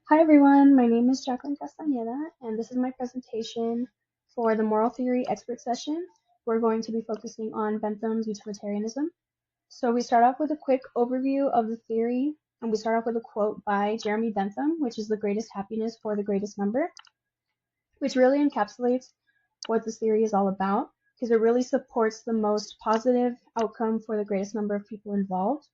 Hi everyone, my name is Jacqueline Castañeda, and this is my presentation for the Moral Theory Expert Session. We're going to be focusing on Bentham's Utilitarianism. So we start off with a quick overview of the theory, and we start off with a quote by Jeremy Bentham, which is the greatest happiness for the greatest number, which really encapsulates what this theory is all about, because it really supports the most positive outcome for the greatest number of people involved.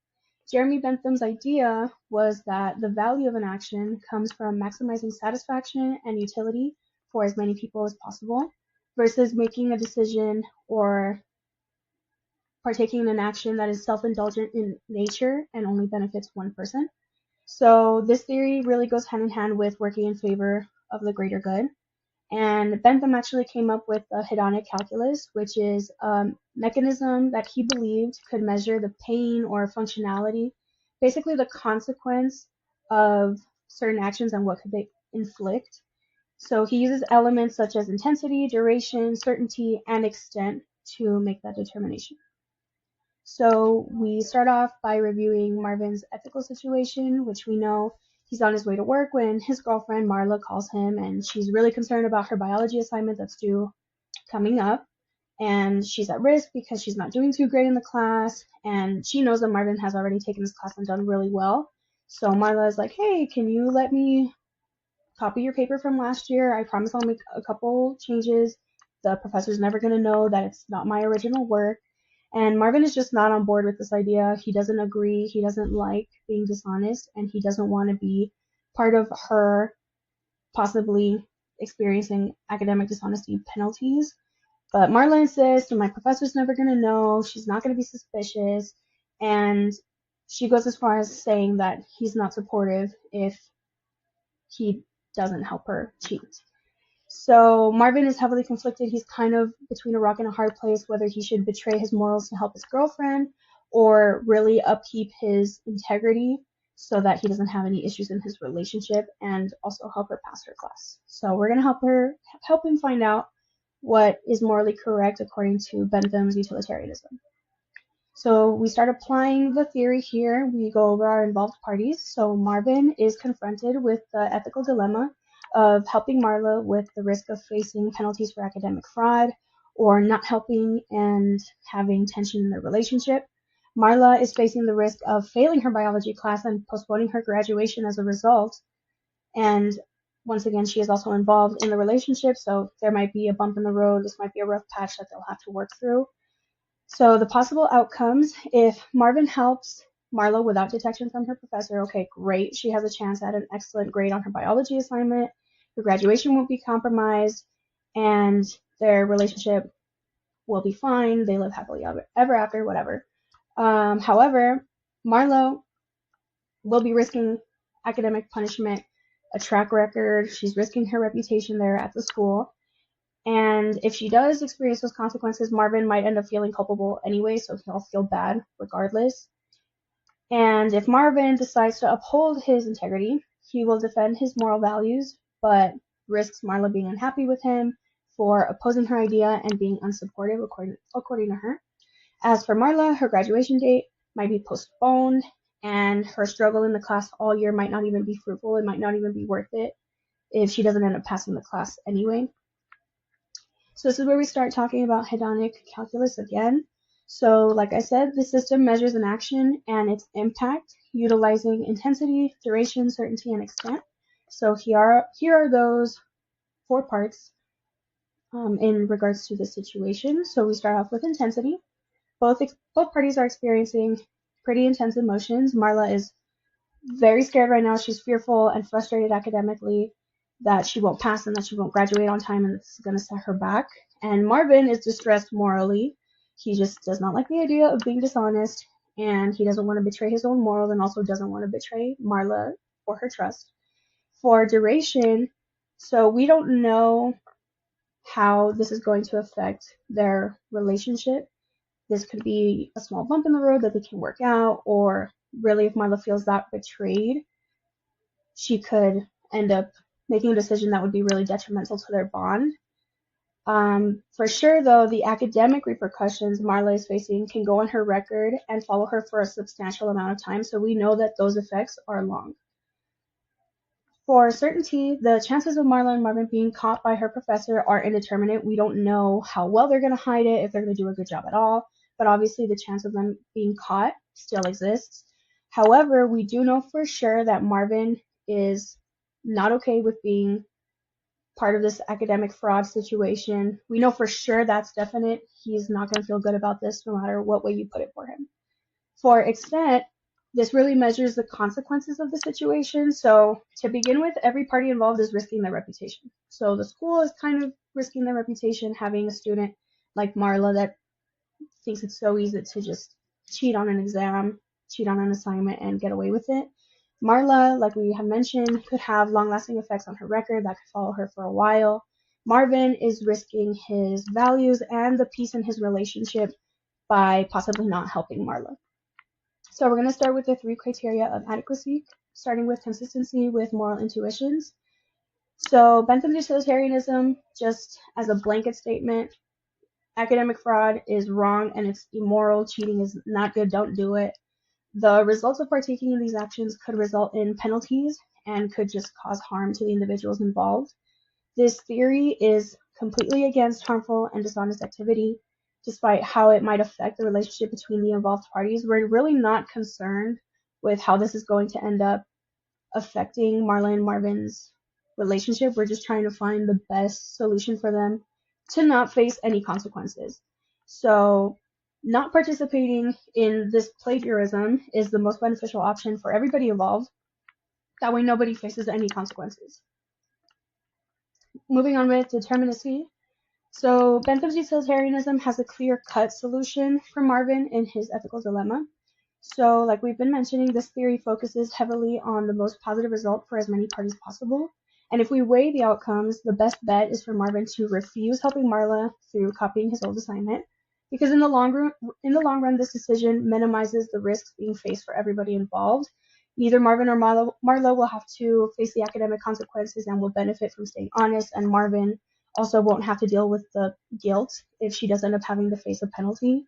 Jeremy Bentham's idea was that the value of an action comes from maximizing satisfaction and utility for as many people as possible versus making a decision or partaking in an action that is self-indulgent in nature and only benefits one person. So this theory really goes hand in hand with working in favor of the greater good. And Bentham actually came up with the hedonic calculus, which is a mechanism that he believed could measure the pain or functionality, basically the consequence of certain actions and what could they inflict. So he uses elements such as intensity, duration, certainty, and extent to make that determination. So we start off by reviewing Marvin's ethical situation, which we know he's on his way to work when his girlfriend Marla calls him, and she's really concerned about her biology assignment that's due coming up. And she's at risk because she's not doing too great in the class, and she knows that Marvin has already taken this class and done really well. So Marla is like, hey, can you let me copy your paper from last year? I promise I'll make a couple changes. The professor's never going to know that it's not my original work. And Marvin is just not on board with this idea. He doesn't agree. He doesn't like being dishonest, and he doesn't want to be part of her possibly experiencing academic dishonesty penalties. But Marla insists, my professor's never going to know. She's not going to be suspicious. And she goes as far as saying that he's not supportive if he doesn't help her cheat. So Marvin is heavily conflicted. He's kind of between a rock and a hard place, whether he should betray his morals to help his girlfriend or really upkeep his integrity so that he doesn't have any issues in his relationship and also help her pass her class. So we're going to help him find out what is morally correct according to Bentham's utilitarianism. So we start applying the theory here. We go over our involved parties. So Marvin is confronted with the ethical dilemma of helping Marla with the risk of facing penalties for academic fraud or not helping and having tension in their relationship. Marla is facing the risk of failing her biology class and postponing her graduation as a result. And once again, she is also involved in the relationship, so there might be a bump in the road. This might be a rough patch that they'll have to work through. So the possible outcomes, if Marvin helps Marla without detection from her professor, okay, great. She has a chance at an excellent grade on her biology assignment. Her graduation won't be compromised, and their relationship will be fine. They live happily ever after, whatever. However, Marla will be risking academic punishment, a track record. She's risking her reputation there at the school. And if she does experience those consequences, Marvin might end up feeling culpable anyway, so he'll feel bad regardless. And if Marvin decides to uphold his integrity, he will defend his moral values, but risks Marla being unhappy with him for opposing her idea and being unsupportive according to her. As for Marla, her graduation date might be postponed, and her struggle in the class all year might not even be fruitful. It might not even be worth it if she doesn't end up passing the class anyway. So this is where we start talking about hedonic calculus again. So like I said, the system measures an action and its impact utilizing intensity, duration, certainty, and extent. So here are those 4 parts in regards to the situation. So we start off with intensity. Both parties are experiencing pretty intense emotions. Marla is very scared right now. She's fearful and frustrated academically that she won't pass and that she won't graduate on time, and it's going to set her back. And Marvin is distressed morally. He just does not like the idea of being dishonest, and he doesn't want to betray his own morals and also doesn't want to betray Marla or her trust. For duration, so we don't know how this is going to affect their relationship. This could be a small bump in the road that they can work out, or really if Marla feels that betrayed, she could end up making a decision that would be really detrimental to their bond. For sure, though, the academic repercussions Marla is facing can go on her record and follow her for a substantial amount of time, so we know that those effects are long. For certainty, the chances of Marla and Marvin being caught by her professor are indeterminate. We don't know how well they're going to hide it, if they're going to do a good job at all, but obviously the chance of them being caught still exists. However, we do know for sure that Marvin is not okay with being part of this academic fraud situation. We know for sure that's definite. He's not going to feel good about this no matter what way you put it for him. For extent, this really measures the consequences of the situation. So to begin with, every party involved is risking their reputation. So the school is kind of risking their reputation, having a student like Marla that thinks it's so easy to just cheat on an exam, cheat on an assignment, and get away with it. Marla, like we have mentioned, could have long-lasting effects on her record that could follow her for a while. Marvin is risking his values and the peace in his relationship by possibly not helping Marla. So we're going to start with the 3 criteria of adequacy, starting with consistency with moral intuitions. So Bentham's utilitarianism, just as a blanket statement, academic fraud is wrong and it's immoral. Cheating is not good. Don't do it. The results of partaking in these actions could result in penalties and could just cause harm to the individuals involved. This theory is completely against harmful and dishonest activity, despite how it might affect the relationship between the involved parties. We're really not concerned with how this is going to end up affecting Marla and Marvin's relationship. We're just trying to find the best solution for them to not face any consequences. So not participating in this plagiarism is the most beneficial option for everybody involved. That way nobody faces any consequences. Moving on with determinacy. So Bentham's utilitarianism has a clear-cut solution for Marvin in his ethical dilemma. So like we've been mentioning, this theory focuses heavily on the most positive result for as many parties possible. And if we weigh the outcomes, the best bet is for Marvin to refuse helping Marla through copying his old assignment, because in the long run, this decision minimizes the risks being faced for everybody involved. Neither Marvin or Marla will have to face the academic consequences and will benefit from staying honest, and Marvin also won't have to deal with the guilt if she does end up having to face a penalty.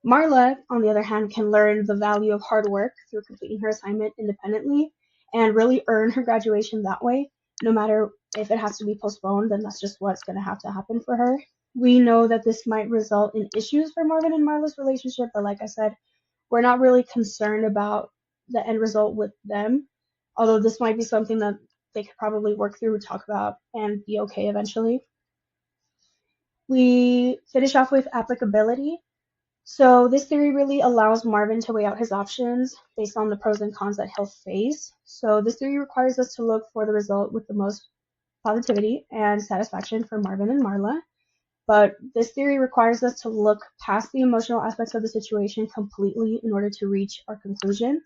Marla, on the other hand, can learn the value of hard work through completing her assignment independently and really earn her graduation that way. No matter if it has to be postponed, then that's just what's going to happen for her. We know that this might result in issues for Marvin and Marla's relationship, but like I said, we're not really concerned about the end result with them, although this might be something that they could probably work through, talk about, and be okay eventually. We finish off with applicability. So this theory really allows Marvin to weigh out his options based on the pros and cons that he'll face. So this theory requires us to look for the result with the most positivity and satisfaction for Marvin and Marla. But this theory requires us to look past the emotional aspects of the situation completely in order to reach our conclusion.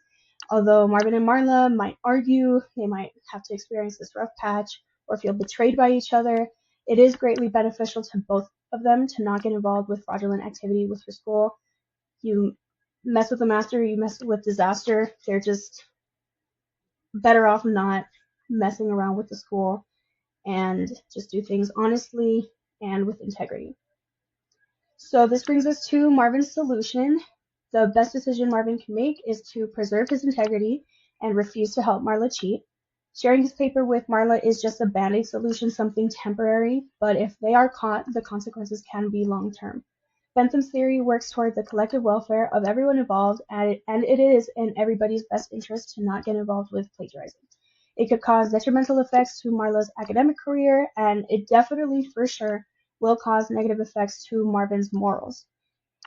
Although Marvin and Marla might argue, they might have to experience this rough patch or feel betrayed by each other, it is greatly beneficial to both of them to not get involved with fraudulent activity with your school. You mess with the master, you mess with disaster. They're just better off not messing around with the school and just do things honestly and with integrity. So this brings us to Marvin's solution. The best decision Marvin can make is to preserve his integrity and refuse to help Marla cheat. Sharing his paper with Marla is just a band-aid solution, something temporary, but if they are caught, the consequences can be long-term. Bentham's theory works toward the collective welfare of everyone involved, and it is in everybody's best interest to not get involved with plagiarizing. It could cause detrimental effects to Marla's academic career, and it definitely, for sure, will cause negative effects to Marvin's morals.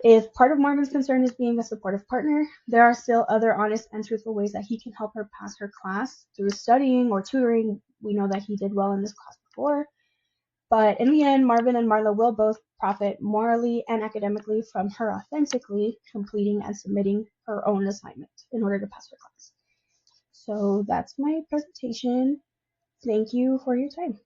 If part of Marvin's concern is being a supportive partner, there are still other honest and truthful ways that he can help her pass her class through studying or tutoring. We know that he did well in this class before. But in the end, Marvin and Marla will both profit morally and academically from her authentically completing and submitting her own assignment in order to pass her class. So that's my presentation. Thank you for your time.